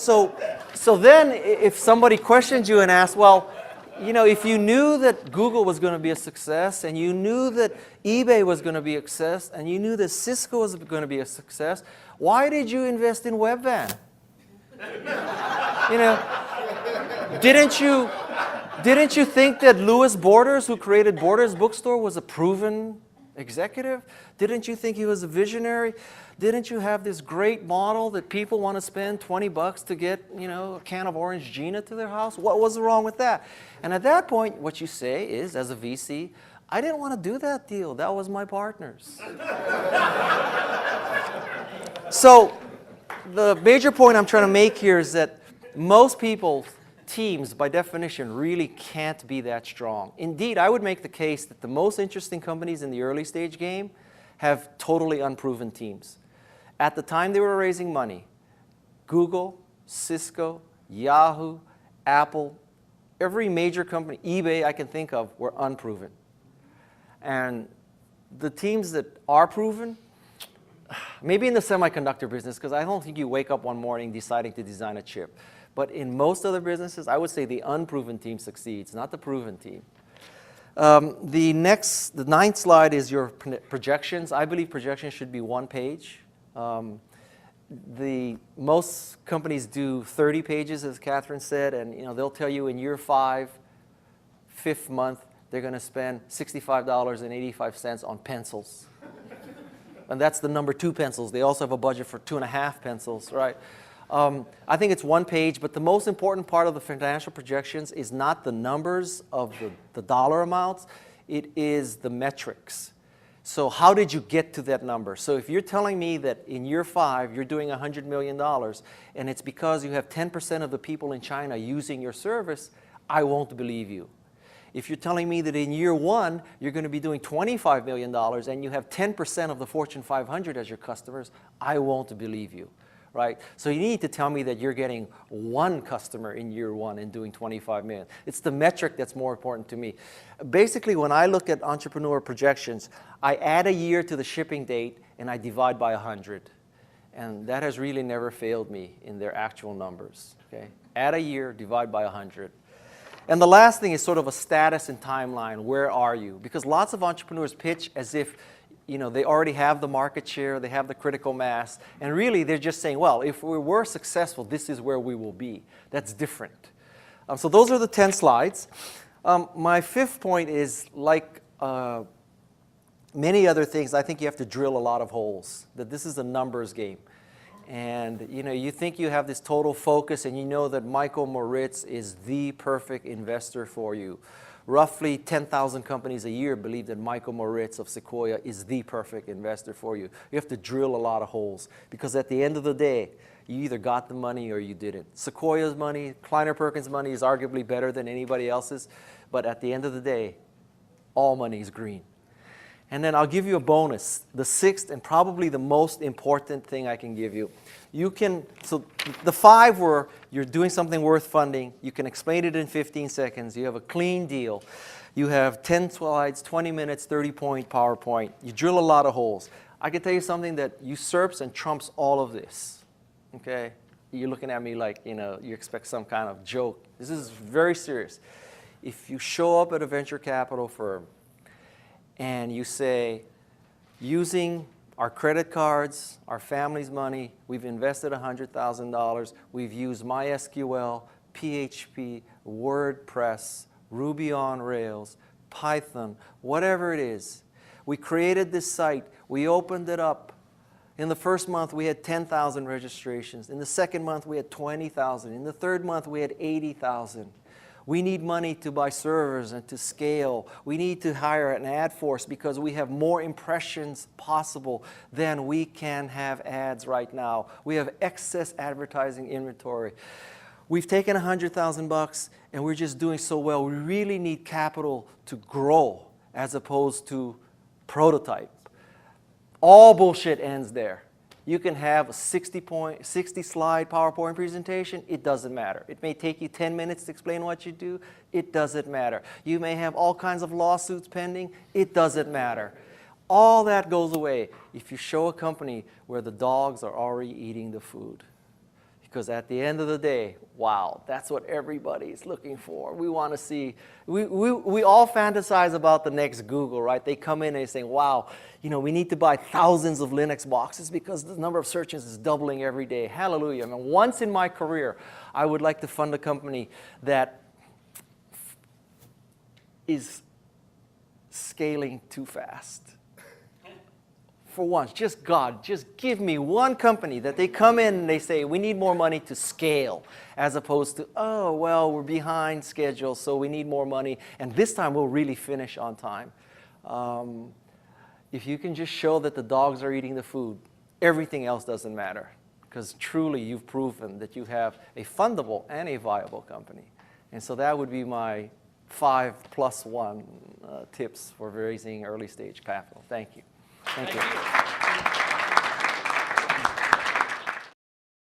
So then if somebody questions you and asks, well, you know, if you knew that Google was going to be a success, and you knew that eBay was going to be a success, and you knew that Cisco was going to be a success, why did you invest in Webvan? You know, didn't you think that Louis Borders, who created Borders Bookstore, was a proven executive? Didn't you think he was a visionary? Didn't you have this great model that people want to spend $20 to get, you know, a can of Orange Gina to their house? What was wrong with that? And at that point, what you say is, as a VC, I didn't want to do that deal. That was my partner's. So the major point I'm trying to make here is that most people, teams, by definition, really can't be that strong. Indeed, I would make the case that the most interesting companies in the early stage game have totally unproven teams. At the time they were raising money, Google, Cisco, Yahoo, Apple, every major company, eBay I can think of, were unproven. And the teams that are proven, maybe in the semiconductor business, because I don't think you wake up one morning deciding to design a chip. But in most other businesses, I would say the unproven team succeeds, not the proven team. The ninth slide is your projections. I believe projections should be one page. Most companies do 30 pages, as Catherine said, and you know, they'll tell you in year 5, 5th month, they're going to spend $65.85 on pencils. And that's the number 2 pencils. They also have a budget for 2.5 pencils, right? I think it's one page, but the most important part of the financial projections is not the numbers of the dollar amounts, it is the metrics. So how did you get to that number? So if you're telling me that in year 5 you're doing $100 million and it's because you have 10% of the people in China using your service, I won't believe you. If you're telling me that in year 1 you're going to be doing $25 million and you have 10% of the Fortune 500 as your customers, I won't believe you. Right? So you need to tell me that you're getting 1 customer in year 1 and doing 25 million. It's the metric that's more important to me. Basically, when I look at entrepreneur projections, I add a year to the shipping date and I divide by 100. And that has really never failed me in their actual numbers. Okay? Add a year, divide by 100. And the last thing is sort of a status and timeline. Where are you? Because lots of entrepreneurs pitch as if, you know, they already have the market share, they have the critical mass, and really they're just saying, well, if we were successful, this is where we will be. That's different. So those are the 10 slides. My 5th point is, like many other things, I think you have to drill a lot of holes, that this is a numbers game. And you know, you think you have this total focus and you know that Michael Moritz is the perfect investor for you. Roughly 10,000 companies a year believe that Michael Moritz of Sequoia is the perfect investor for you. You have to drill a lot of holes because at the end of the day, you either got the money or you didn't. Sequoia's money, Kleiner Perkins' money is arguably better than anybody else's, but at the end of the day, all money is green. And then I'll give you a bonus, the 6th and probably the most important thing I can give you. So the 5 were, you're doing something worth funding, you can explain it in 15 seconds, you have a clean deal, you have 10 slides, 20 minutes, 30-point PowerPoint, you drill a lot of holes. I can tell you something that usurps and trumps all of this, okay? You're looking at me like, you know, you expect some kind of joke. This is very serious. If you show up at a venture capital firm and you say, using our credit cards, our family's money, we've invested $100,000, we've used MySQL, PHP, WordPress, Ruby on Rails, Python, whatever it is. We created this site, we opened it up. In the first month we had 10,000 registrations. In the second month we had 20,000. In the third month we had 80,000. We need money to buy servers and to scale. We need to hire an ad force because we have more impressions possible than we can have ads right now. We have excess advertising inventory. We've taken $100,000 and we're just doing so well. We really need capital to grow as opposed to prototype. All bullshit ends there. You can have a 60-slide PowerPoint presentation. It doesn't matter. It may take you 10 minutes to explain what you do. It doesn't matter. You may have all kinds of lawsuits pending. It doesn't matter. All that goes away if you show a company where the dogs are already eating the food. Because at the end of the day, wow, that's what everybody's looking for. We want to see, we all fantasize about the next Google, right? They come in and they say, wow, we need to buy thousands of Linux boxes because the number of search engines is doubling every day. Hallelujah. I mean, once in my career, I would like to fund a company that is scaling too fast. For once, just God, just give me one company that they come in and they say, we need more money to scale, as opposed to, oh, well, we're behind schedule, so we need more money, and this time we'll really finish on time. If you can just show that the dogs are eating the food, everything else doesn't matter, because truly you've proven that you have a fundable and a viable company. And so that would be my 5+1 tips for raising early stage capital. Thank you. Thank you.